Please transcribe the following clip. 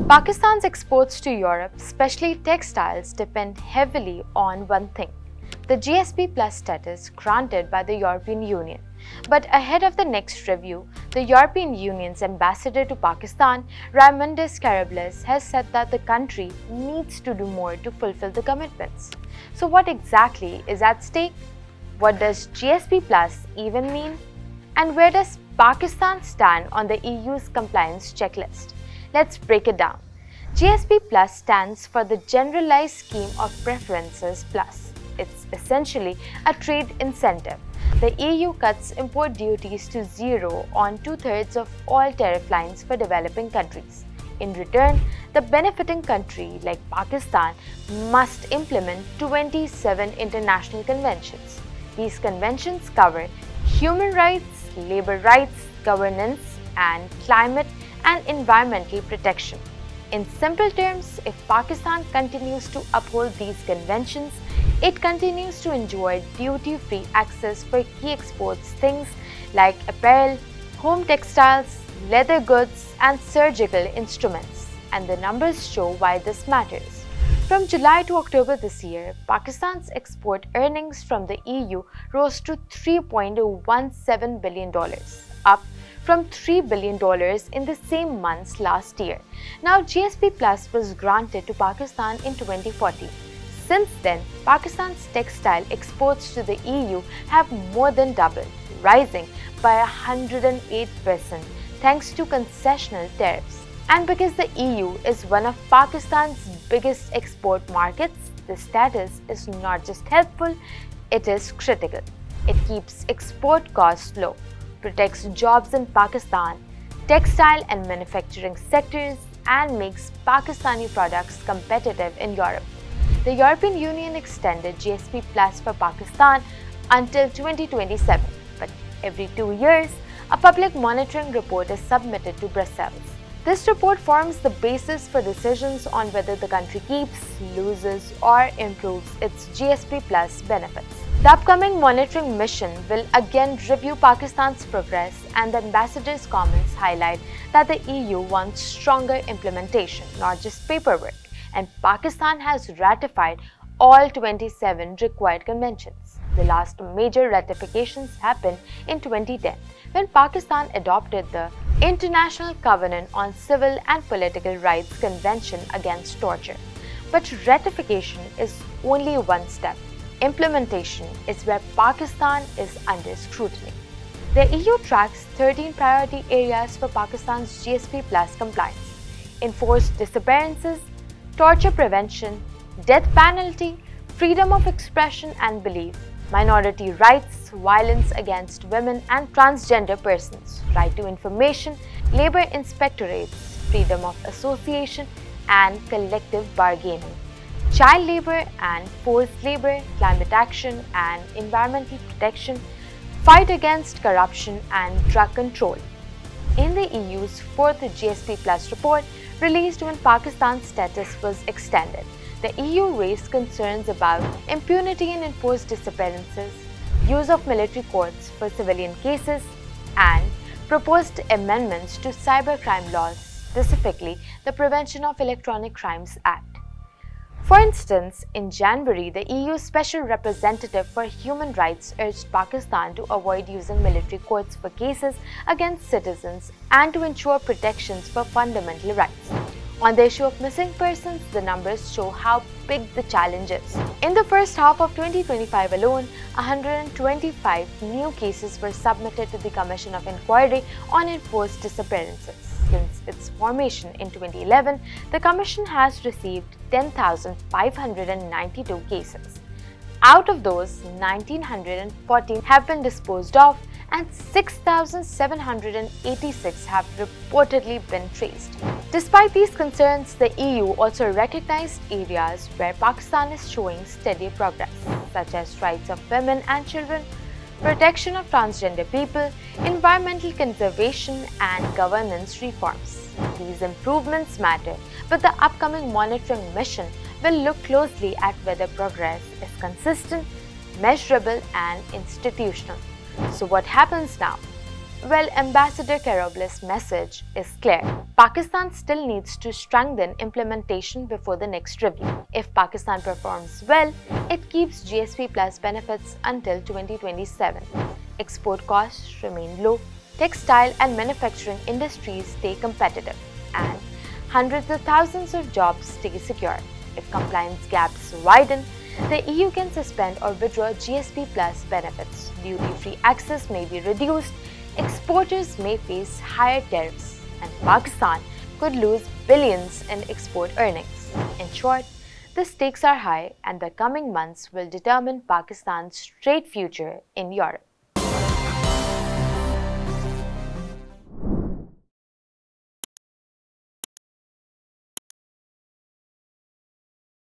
Pakistan's exports to Europe, especially textiles, depend heavily on one thing: the GSP Plus status granted by the European Union. But ahead of the next review, the European Union's ambassador to Pakistan, Raimundas Karoblis, has said that the country needs to do more to fulfill the commitments. So what exactly is at stake? What does GSP Plus even mean? And where does Pakistan stand on the EU's compliance checklist? Let's break it down. GSP Plus stands for the Generalized Scheme of Preferences Plus. It's essentially a trade incentive. The EU cuts import duties to zero on 2/3 of all tariff lines for developing countries. In return, the benefiting country, like Pakistan, must implement 27 international conventions. These conventions cover human rights, labor rights, governance, and climate and environmental protection. In simple terms, if Pakistan continues to uphold these conventions, it continues to enjoy duty-free access for key exports, things like apparel, home textiles, leather goods, and surgical instruments. And the numbers show why this matters. From July to October this year, Pakistan's export earnings from the EU rose to $3.17 billion, up from $3 billion in the same months last year. Now, GSP Plus was granted to Pakistan in 2014. Since then, Pakistan's textile exports to the EU have more than doubled, rising by 108% thanks to concessional tariffs. And because the EU is one of Pakistan's biggest export markets, the status is not just helpful, it is critical. It keeps export costs low, protects jobs in Pakistan, textile and manufacturing sectors, and makes Pakistani products competitive in Europe. The European Union extended GSP Plus for Pakistan until 2027, but every 2 years, a public monitoring report is submitted to Brussels. This report forms the basis for decisions on whether the country keeps, loses, or improves its GSP Plus benefits. The upcoming monitoring mission will again review Pakistan's progress, and the ambassador's comments highlight that the EU wants stronger implementation, not just paperwork, and Pakistan has ratified all 27 required conventions. The last major ratifications happened in 2010, when Pakistan adopted the International Covenant on Civil and Political Rights Convention Against Torture. But ratification is only one step. Implementation is where Pakistan is under scrutiny. The EU tracks 13 priority areas for Pakistan's GSP Plus compliance: enforced disappearances, torture prevention, death penalty, freedom of expression and belief, minority rights, violence against women and transgender persons, right to information, labor inspectorates, freedom of association and collective bargaining, child labor and forced labor, climate action and environmental protection, fight against corruption and drug control. In the EU's fourth GSP Plus report, released when Pakistan's status was extended, the EU raised concerns about impunity in enforced disappearances, use of military courts for civilian cases, and proposed amendments to cybercrime laws, specifically the Prevention of Electronic Crimes Act. For instance, in January, the EU Special Representative for Human Rights urged Pakistan to avoid using military courts for cases against citizens and to ensure protections for fundamental rights. On the issue of missing persons, the numbers show how big the challenge is. In the first half of 2025 alone, 125 new cases were submitted to the Commission of Inquiry on Enforced Disappearances. Since its formation in 2011, the Commission has received 10,592 cases. Out of those, 1,914 have been disposed of and 6,786 have reportedly been traced. Despite these concerns, the EU also recognized areas where Pakistan is showing steady progress, such as rights of women and children, protection of transgender people, environmental conservation, and governance reforms. These improvements matter, but the upcoming monitoring mission will look closely at whether progress is consistent, measurable, and institutional. So what happens now? Well, Ambassador Karoblis' message is clear. Pakistan still needs to strengthen implementation before the next review. If Pakistan performs well, it keeps GSP Plus benefits until 2027. Export costs remain low, textile and manufacturing industries stay competitive, and hundreds of thousands of jobs stay secure. If compliance gaps widen, the EU can suspend or withdraw GSP Plus benefits. Duty-free access may be reduced, exporters may face higher tariffs, and Pakistan could lose billions in export earnings. In short, the stakes are high, and the coming months will determine Pakistan's trade future in Europe.